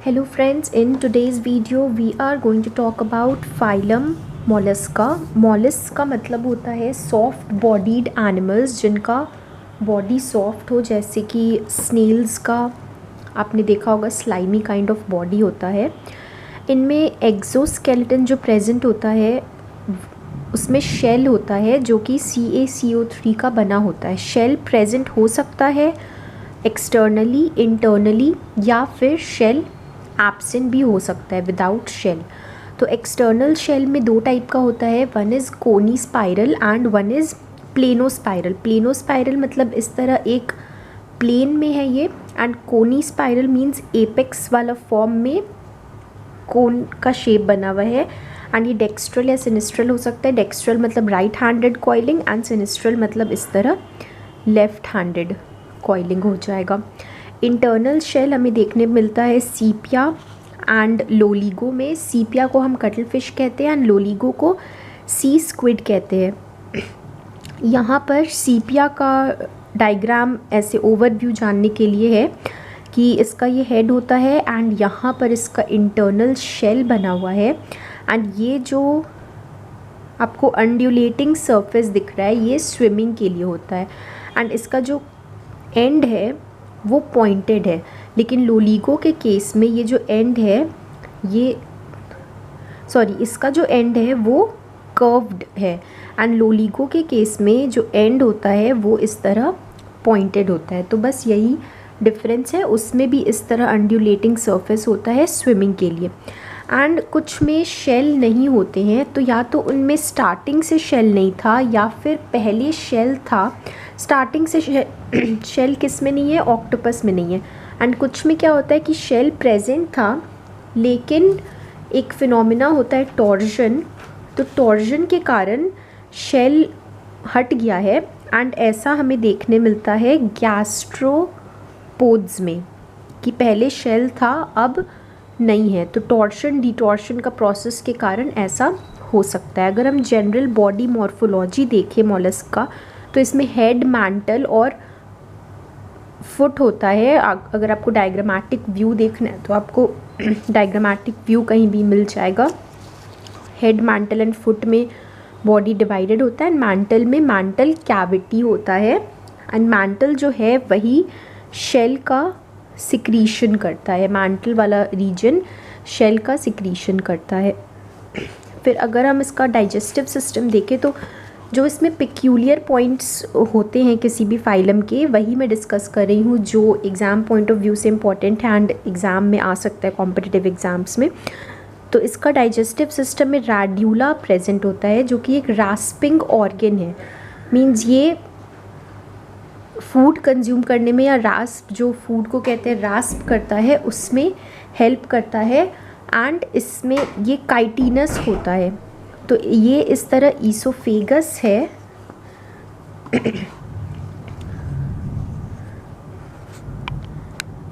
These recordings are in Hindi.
Hello friends, in today's video we are going to talk about phylum mollusca. Mollusca मतलब होता है सॉफ्ट बॉडीड एनिमल्स जिनका बॉडी सॉफ्ट हो, जैसे कि स्नेल्स का आपने देखा होगा स्लाइमी काइंड ऑफ बॉडी होता है। इनमें एक्सोस्केलेटन जो प्रेजेंट होता है उसमें शेल होता है जो कि CaCO3 का बना होता है। शेल प्रेजेंट हो सकता है एक्सटर्नली, इंटरनली, या फिर शेल एब्सेंट भी हो सकता है विदाउट शेल। तो एक्सटर्नल शेल में दो टाइप का होता है, वन इज़ कोनी spiral and one is plano spiral. Plano spiral मतलब इस तरह एक प्लेन में है ये, एंड कोनी स्पाइरल मीन्स एपेक्स वाला फॉर्म में कोन का शेप बना हुआ है। एंड ये डेक्स्ट्रल या सिनिस्ट्रल हो सकता है। डेक्स्ट्रल मतलब right handed coiling and sinistral मतलब इस तरह लेफ्ट हैंडेड कॉइलिंग हो जाएगा। इंटरनल शेल हमें देखने मिलता है सीपिया एंड लोलिगो में। सीपिया को हम कटल फिश कहते हैं एंड लोलिगो को सी स्क्विड कहते हैं। यहाँ पर सीपिया का डायग्राम ऐसे ओवरव्यू जानने के लिए है कि इसका ये हेड होता है एंड यहाँ पर इसका इंटरनल शेल बना हुआ है, एंड ये जो आपको अंड्यूलेटिंग सरफेस दिख रहा है ये स्विमिंग के लिए होता है, एंड इसका जो एंड है वो पॉइंटेड है। लेकिन लोलिगो के केस में ये जो एंड है इसका जो एंड है वो कर्व्ड है, एंड लोलिगो के केस में जो एंड होता है वो इस तरह पॉइंटेड होता है। तो बस यही डिफरेंस है, उसमें भी इस तरह अंड्यूलेटिंग सरफेस होता है स्विमिंग के लिए। एंड कुछ में शेल नहीं होते हैं, तो या तो उनमें स्टार्टिंग से शेल नहीं था या फिर पहले शेल था। स्टार्टिंग से शेल किस में नहीं है? ऑक्टोपस में नहीं है। एंड कुछ में क्या होता है कि शेल प्रेजेंट था लेकिन एक फिनोमिना होता है टॉर्जन, तो टॉर्जन के कारण शेल हट गया है, एंड ऐसा हमें देखने मिलता है गैस्ट्रोपोड्स में कि पहले शेल था अब नहीं है। तो टॉर्शन डिटॉर्शन का प्रोसेस के कारण ऐसा हो सकता है। अगर हम जनरल बॉडी मॉर्फोलॉजी देखें मॉलस्क का, तो इसमें हेड, मैंटल और फुट होता है। अगर आपको डायग्रामेटिक व्यू देखना है तो आपको डायग्रामेटिक व्यू कहीं भी मिल जाएगा। हेड, मैंटल एंड फुट में बॉडी डिवाइडेड होता है, एंड मैंटल में मैंटल कैविटी होता है, एंड मैंटल जो है वही शेल का सिक्रीशन करता है। मैंटल वाला रीजन शेल का सिक्रीशन करता है। फिर अगर हम इसका डाइजेस्टिव सिस्टम देखें तो जो इसमें पिक्यूलियर पॉइंट्स होते हैं किसी भी फाइलम के, वही मैं डिस्कस कर रही हूँ जो एग्ज़ाम पॉइंट ऑफ व्यू से इम्पॉर्टेंट है एंड एग्ज़ाम में आ सकता है कॉम्पिटिटिव एग्ज़ाम्स में। तो इसका डाइजेस्टिव सिस्टम में रैड्यूला प्रेजेंट होता है जो कि एक रास्पिंग ऑर्गन है। मीन्स ये फूड कंज्यूम करने में, या रास्प जो फूड को कहते हैं रास्प करता है, उसमें हेल्प करता है, एंड इसमें ये काइटिनस होता है। तो ये इस तरह ईसोफेगस है।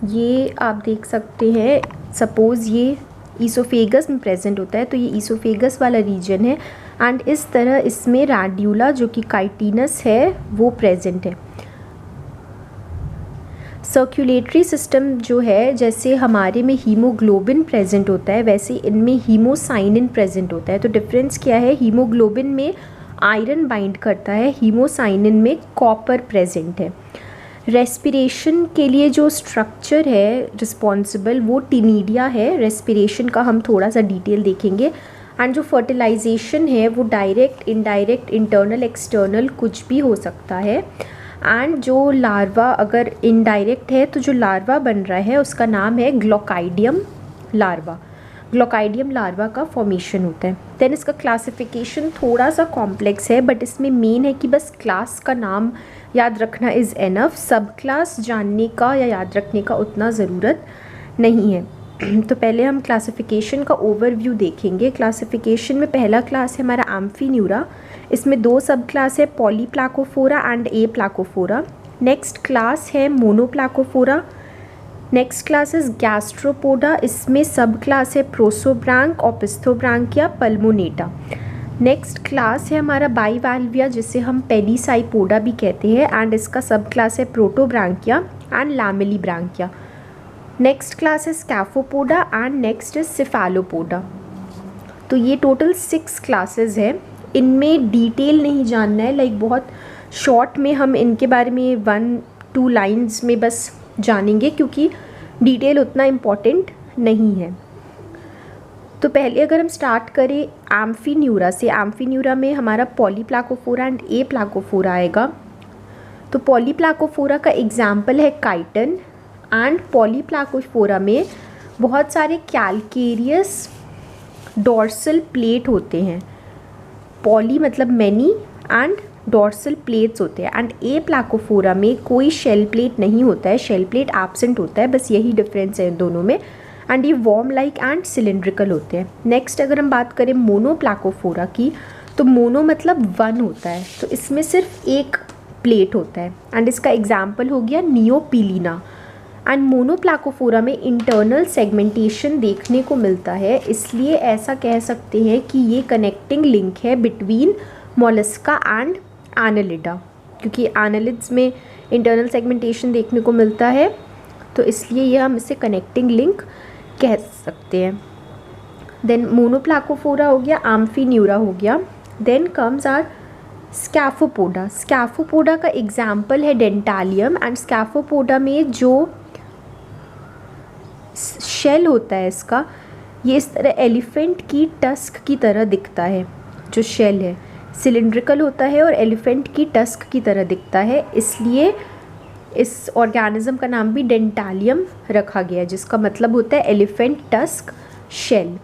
ये आप देख सकते हैं, सपोज़ ये ईसोफेगस में प्रेजेंट होता है, तो ये ईसोफेगस वाला रीजन है, एंड इस तरह इसमें रैड्यूला जो कि काइटिनस है वो प्रेजेंट है। सर्कुलेटरी सिस्टम जो है, जैसे हमारे में हीमोग्लोबिन प्रेजेंट होता है वैसे इनमें हीमोसाइनिन प्रेजेंट होता है। तो डिफरेंस क्या है? हीमोग्लोबिन में आयरन बाइंड करता है, हीमोसाइनिन में कॉपर प्रेजेंट है। रेस्पिरेशन के लिए जो स्ट्रक्चर है रिस्पॉन्सिबल वो टिनिडिया है। रेस्पिरेशन का हम थोड़ा सा डिटेल देखेंगे। एंड जो फर्टिलाइजेशन है वो डायरेक्ट, इनडायरेक्ट, इंटरनल, एक्सटर्नल कुछ भी हो सकता है। एंड जो लार्वा अगर इनडायरेक्ट है तो जो लार्वा बन रहा है उसका नाम है ग्लोकाइडियम लार्वा। ग्लोकाइडियम लार्वा का फॉर्मेशन होता है। देन इसका क्लासिफिकेशन थोड़ा सा कॉम्प्लेक्स है, बट इसमें मेन है कि बस क्लास का नाम याद रखना इज़ एनफ। सब क्लास जानने का या याद रखने का उतना ज़रूरत नहीं है। तो पहले हम क्लासिफिकेशन का ओवरव्यू देखेंगे। क्लासिफिकेशन में पहला क्लास है हमारा एम्फीन्यूरा। इसमें दो सब क्लास है, polyplacophora and aplacophora. Next class है monoplacophora. Next class is gastropoda. इसमें सब क्लास है प्रोसोब्रांक, ओपिस्थोब्रांकिया, पल्मोनेटा। नेक्स्ट क्लास है हमारा बाईवाल्विया जिसे हम पेलिसाइपोडा भी कहते हैं, एंड इसका सब क्लास है प्रोटोब्रांकिया एंड लैमेलिब्रांकिया। नेक्स्ट क्लास है स्कैफोपोडा एंड नेक्स्ट इज सिफेलोपोडा। तो ये टोटल 6 क्लासेस है। इनमें डिटेल नहीं जानना है, लाइक बहुत शॉर्ट में हम इनके बारे में 1-2 लाइंस में बस जानेंगे, क्योंकि डिटेल उतना इम्पॉर्टेंट नहीं है। तो पहले अगर हम स्टार्ट करें एम्फीन्यूरा से, एम्फीन्यूरा में हमारा पॉलीप्लाकोफोरा एंड ए प्लाकोफोरा आएगा। तो पॉलीप्लाकोफोरा का एग्जाम्पल है काइटन, एंड पॉलीप्लाकोफोरा में बहुत सारे कैल्केरियस डॉर्सल प्लेट होते हैं। पॉली मतलब मैनी एंड डॉर्सल प्लेट्स होते हैं। एंड ए प्लाकोफोरा में कोई शेल प्लेट नहीं होता है, शेल प्लेट एब्सेंट होता है, बस यही डिफरेंस है इन दोनों में। एंड ये वॉर्म लाइक एंड सिलिंड्रिकल होते हैं। नेक्स्ट अगर हम बात करें मोनोप्लाकोफोरा की, तो मोनो मतलब 1 होता है, तो इसमें सिर्फ एक प्लेट होता है। एंड इसका एग्जाम्पल हो गया नियोपिलीना। एंड मोनोप्लाकोफोरा में इंटरनल सेगमेंटेशन देखने को मिलता है, इसलिए ऐसा कह सकते हैं कि ये कनेक्टिंग लिंक है बिटवीन मोलस्का एंड एनालिडा, क्योंकि एनालिड्स में इंटरनल सेगमेंटेशन देखने को मिलता है, तो इसलिए ये हम इसे कनेक्टिंग लिंक कह सकते हैं। देन मोनोप्लाकोफोरा हो गया, एम्फीन्यूरा हो गया। Then comes are scaphopoda. Scaphopoda का एग्जाम्पल है डेंटालियम। एंड स्कैफोपोडा में जो शेल होता है इसका, ये इस तरह एलिफेंट की टस्क की तरह दिखता है। जो शेल है सिलिंड्रिकल होता है और एलिफेंट की टस्क की तरह दिखता है, इसलिए इस ऑर्गेनिज्म का नाम भी डेंटालियम रखा गया है, जिसका मतलब होता है एलिफेंट टस्क शेल।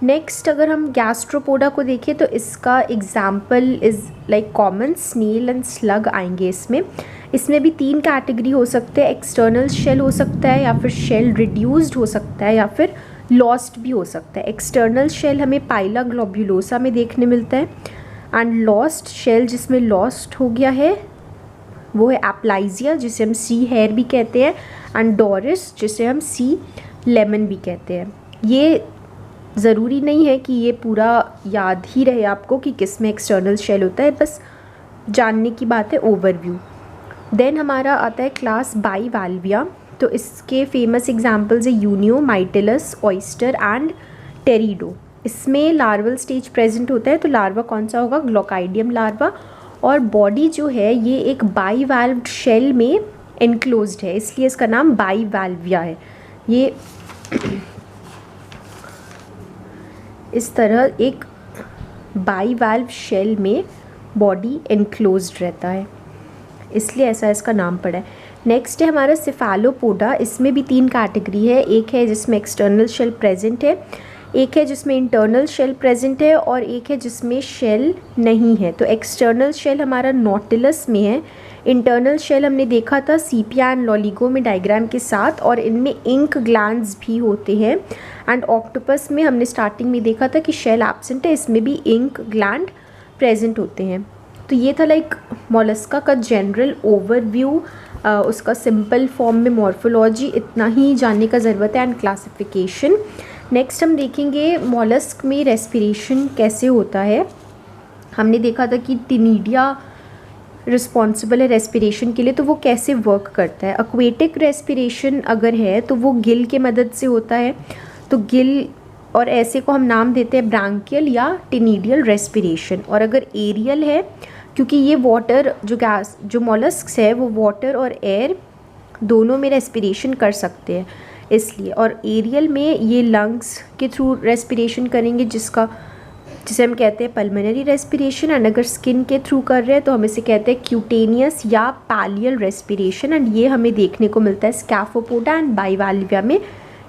नेक्स्ट अगर हम गैस्ट्रोपोडा को देखें, तो इसका example is like common snail and slug आएंगे इसमें भी 3 कैटेगरी हो सकते हैं। एक्सटर्नल शेल हो सकता है, या फिर शेल रिड्यूस्ड हो सकता है, या फिर लॉस्ट भी हो सकता है। एक्सटर्नल शेल हमें पाइला ग्लोब्यूलोसा में देखने मिलता है, एंड लॉस्ट शेल जिसमें लॉस्ट हो गया है वो है एप्लाइजिया, जिसे हम सी हेयर भी कहते हैं, एंड डोरिस जिसे हम सी लेमन भी कहते हैं। ये ज़रूरी नहीं है कि ये पूरा याद ही रहे आपको कि किस में एक्सटर्नल शेल होता है, बस जानने की बात है, ओवरव्यू। देन हमारा आता है क्लास बाईवाल्विया। तो इसके फेमस एग्जाम्पल्स है यूनियो, माइटिलस, ऑयस्टर एंड टेरिडो। इसमें लार्वल स्टेज प्रेजेंट होता है, तो लार्वा कौन सा होगा? ग्लोकाइडियम लार्वा। और बॉडी जो है ये एक बाईवाल्व्ड शेल में एनक्लोज्ड है, इसलिए इसका नाम बाईवाल्विया है। ये इस तरह एक बाईवाल्व शेल में बॉडी एनक्लोज्ड रहता है, इसलिए ऐसा इसका नाम पड़ा है। नेक्स्ट है हमारा सिफेलोपोडा। इसमें भी 3 कैटेगरी है। एक है जिसमें एक्सटर्नल शेल प्रेजेंट है, एक है जिसमें इंटरनल शेल प्रेजेंट है, और एक है जिसमें शेल नहीं है। तो एक्सटर्नल शेल हमारा नॉटिलस में है। इंटरनल शेल हमने देखा था सीपिया एंड लॉलिगो में डायग्राम के साथ, और इनमें इंक ग्लैंड्स भी होते हैं। एंड ऑक्टोपस में हमने स्टार्टिंग में देखा था कि शेल एब्सेंट है, इसमें भी इंक ग्लैंड प्रेजेंट होते हैं। तो ये था लाइक मोलस्का का जनरल ओवरव्यू, उसका सिंपल फॉर्म में मॉर्फोलॉजी, इतना ही जानने का ज़रूरत है, एंड क्लासिफिकेशन। नेक्स्ट हम देखेंगे मोलस्क में रेस्पिरेशन कैसे होता है। हमने देखा था कि टिनिडिया रिस्पॉन्सिबल है रेस्पिरेशन के लिए, तो वो कैसे वर्क करता है। एक्वेटिक रेस्पिरेशन अगर है तो वो गिल के मदद से होता है, तो गिल और ऐसे को हम नाम देते हैं ब्रांकियल या टिनिडियल रेस्पिरेशन। और अगर एरियल है, क्योंकि ये वाटर जो मोलस्क्स है वो वाटर और एयर दोनों में रेस्पिरेशन कर सकते हैं इसलिए, और एरियल में ये लंग्स के थ्रू रेस्पिरेशन करेंगे, जिसे हम कहते हैं पल्मोनरी रेस्पिरेशन। एंड अगर स्किन के थ्रू कर रहे हैं तो हम इसे कहते हैं क्यूटेनियस या पैलियल रेस्पिरेशन। एंड ये हमें देखने को मिलता है स्कैफोपोडा एंड बाईवाल्विया में।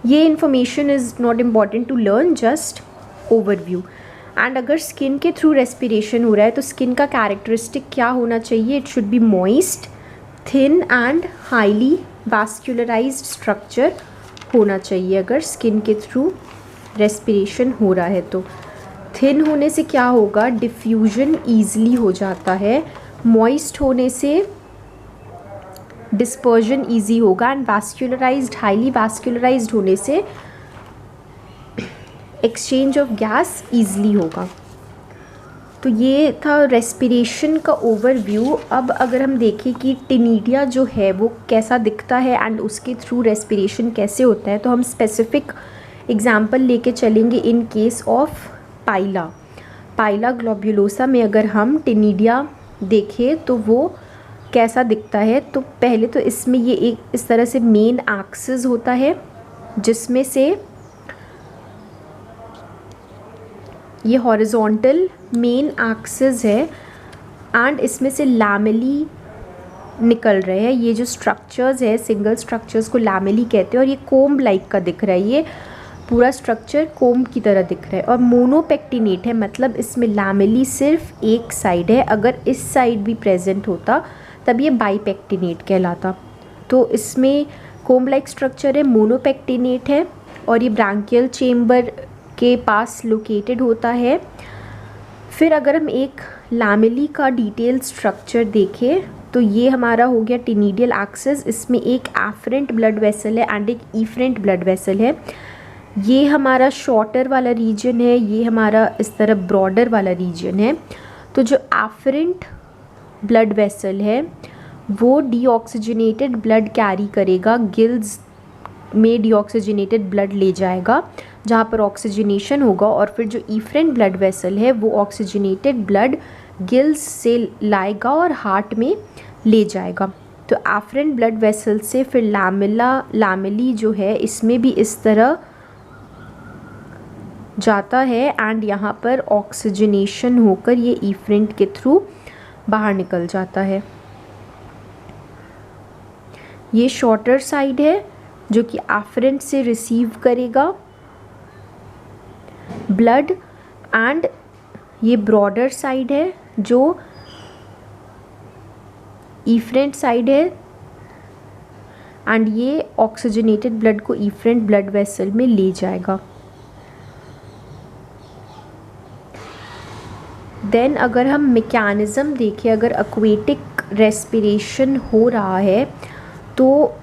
ये information is not important to learn, just overview. And अगर स्किन के थ्रू रेस्पिरेशन हो रहा है तो स्किन का कैरेक्टरिस्टिक क्या होना चाहिए? It should be moist, thin and highly vascularized structure होना चाहिए अगर स्किन के थ्रू रेस्पिरेशन हो रहा है। तो थिन होने से क्या होगा? डिफ्यूजन ईजिली हो जाता है। मॉइस्ट होने से डिस्पर्जन ईजी होगा, एंड वास्कुलराइज्ड, हाईली वास्कुलराइज्ड होने से एक्सचेंज ऑफ गैस ईजिली होगा। तो ये था रेस्पिरेशन का ओवरव्यू। अब अगर हम देखें कि टिनिडिया जो है वो कैसा दिखता है एंड उसके थ्रू रेस्पिरेशन कैसे होता है, तो हम स्पेसिफिक एग्जांपल लेके चलेंगे इन केस ऑफ पाइला ग्लोब्युलोसा में अगर हम टिनिडिया देखें तो वो कैसा दिखता है। तो पहले तो इसमें ये एक इस तरह से मेन एक्सिस होता है जिसमें से ये हॉरिजॉन्टल मेन एक्सिस है एंड इसमें से लैमेली निकल रहे हैं। ये जो स्ट्रक्चर्स है सिंगल स्ट्रक्चर्स को लैमेली कहते हैं और ये कोम्ब लाइक का दिख रहा है, ये पूरा स्ट्रक्चर कोम्ब की तरह दिख रहा है। और मोनोपेक्टिनेट है, मतलब इसमें लैमेली सिर्फ एक साइड है। अगर इस साइड भी प्रेजेंट होता तब ये बाईपेक्टिनेट कहलाता। तो इसमें कोम्ब लाइक स्ट्रक्चर है, मोनोपेक्टिनेट है और ये ब्रांकियल चेम्बर के पास लोकेटेड होता है। फिर अगर हम एक लैमेली का डिटेल स्ट्रक्चर देखें तो ये हमारा हो गया टिनिडियल एक्सिस। इसमें एक एफरेंट ब्लड वेसल है एंड एक इफरेंट ब्लड वेसल है। ये हमारा शॉर्टर वाला रीजन है, ये हमारा इस तरह ब्रॉडर वाला रीजन है। तो जो एफरेंट ब्लड वेसल है वो डीऑक्सीजनेटेड ब्लड कैरी करेगा, गिल्स में डीऑक्सीजनेटेड ब्लड ले जाएगा जहाँ पर ऑक्सीजनेशन होगा। और फिर जो इफरेंट ब्लड वेसल है वो ऑक्सीजनेटेड ब्लड गिल्स से लाएगा और हार्ट में ले जाएगा। तो एफरेंट ब्लड वेसल से फिर लैमेली जो है इसमें भी इस तरह जाता है एंड यहाँ पर ऑक्सीजनेशन होकर ये इफरेंट के थ्रू बाहर निकल जाता है। ये शॉर्टर साइड है जो कि एफरेंट से रिसीव करेगा ब्लड एंड ये ब्रॉडर साइड है जो इफरेंट साइड है एंड ये ऑक्सीजनेटेड ब्लड को इफरेंट ब्लड वेसल में ले जाएगा। देन अगर हम मैकेनिज़्म देखें, अगर एक्वेटिक रेस्पिरेशन हो रहा है तो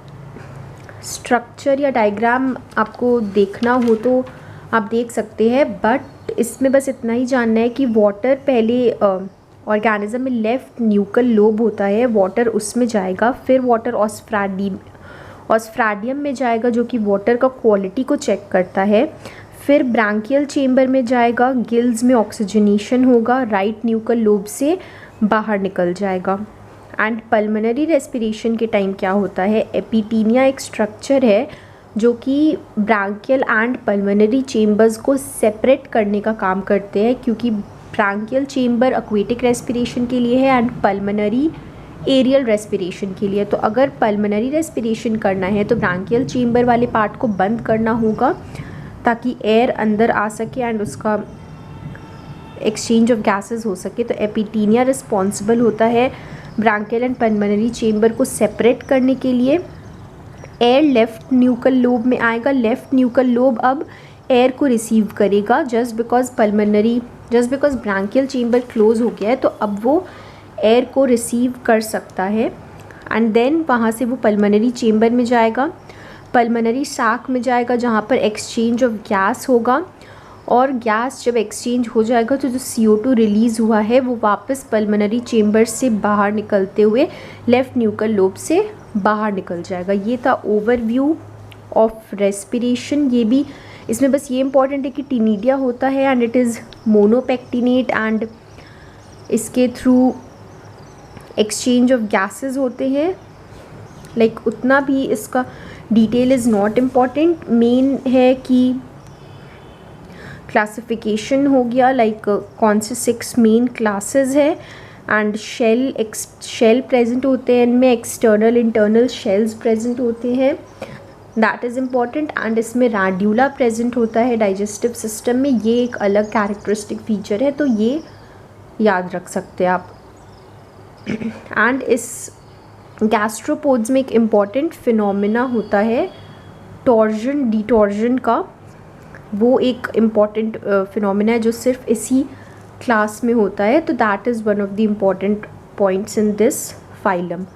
स्ट्रक्चर या डायग्राम आपको देखना हो तो आप देख सकते हैं, बट इसमें बस इतना ही जानना है कि वाटर पहले ऑर्गेनिज्म में लेफ़्ट न्यूकल लोब होता है, वाटर उसमें जाएगा, फिर वाटर ऑस्फ्रैडियम में जाएगा जो कि वाटर का क्वालिटी को चेक करता है, फिर ब्रांकियल चेम्बर में जाएगा, गिल्स में ऑक्सीजनेशन होगा, राइट न्यूकल लोब से बाहर निकल जाएगा। एंड पल्मोनरी रेस्पिरेशन के टाइम क्या होता है, एपिटीनिया एक स्ट्रक्चर है जो कि ब्रांकियल एंड पल्मोनरी चेम्बर्स को सेपरेट करने का काम करते हैं, क्योंकि ब्रांकियल चेम्बर एक्वेटिक रेस्पिरेशन के लिए है एंड पल्मोनरी एरियल रेस्पिरेशन के लिए। तो अगर पल्मोनरी रेस्पिरेशन करना है तो ब्रांकियल चेम्बर वाले पार्ट को बंद करना होगा ताकि एयर अंदर आ सके एंड उसका एक्सचेंज ऑफ गैसेस हो सके। तो एपिटीनिया रिस्पॉन्सिबल होता है ब्रांकियल एंड पल्मोनरी चेम्बर को सेपरेट करने के लिए। एयर लेफ़्ट न्यूकल लोब में आएगा, लेफ़्ट न्यूकल लोब अब एयर को रिसीव करेगा just because branchial chamber close हो गया है, तो अब वो एयर को रिसीव कर सकता है एंड देन वहाँ से वो पल्मोनरी चेम्बर में जाएगा, पल्मोनरी साक में जाएगा जहाँ पर एक्सचेंज ऑफ गैस होगा, और गैस जब एक्सचेंज हो जाएगा तो जो CO2 रिलीज़ हुआ है वो वापस पल्मोनरी चेम्बर से बाहर निकलते हुए लेफ़्ट न्यूकल लोब से बाहर निकल जाएगा। ये था ओवरव्यू ऑफ रेस्पिरेशन। ये भी इसमें बस ये इम्पॉर्टेंट है कि टिनिडिया होता है एंड इट इज़ मोनोपेक्टिनेट एंड इसके थ्रू एक्सचेंज ऑफ गैसेस होते हैं। लाइक उतना भी इसका detail is not important, main है कि क्लासिफिकेशन हो गया, लाइक कौन से 6 मेन क्लासेस है एंड शेल प्रेजेंट होते हैं इनमें, एक्सटर्नल इंटरनल शेल्स प्रेजेंट होते हैं, दैट इज़ इम्पॉर्टेंट। एंड इसमें रैड्यूला प्रेजेंट होता है डाइजेस्टिव सिस्टम में, ये एक अलग कैरेक्टरिस्टिक फीचर है, तो ये याद रख सकते हैं आप। एंड इस गैस्ट्रोपोड्स में एक इम्पॉर्टेंट फिनोमिना होता है टॉर्जन डिटॉर्जन का, वो एक इम्पॉर्टेंट फिनोमिना है जो सिर्फ इसी क्लास में होता है, तो that is one of the important points in this phylum.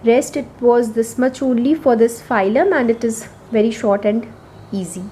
Rest, it was this much only for this phylum and it is very short and easy.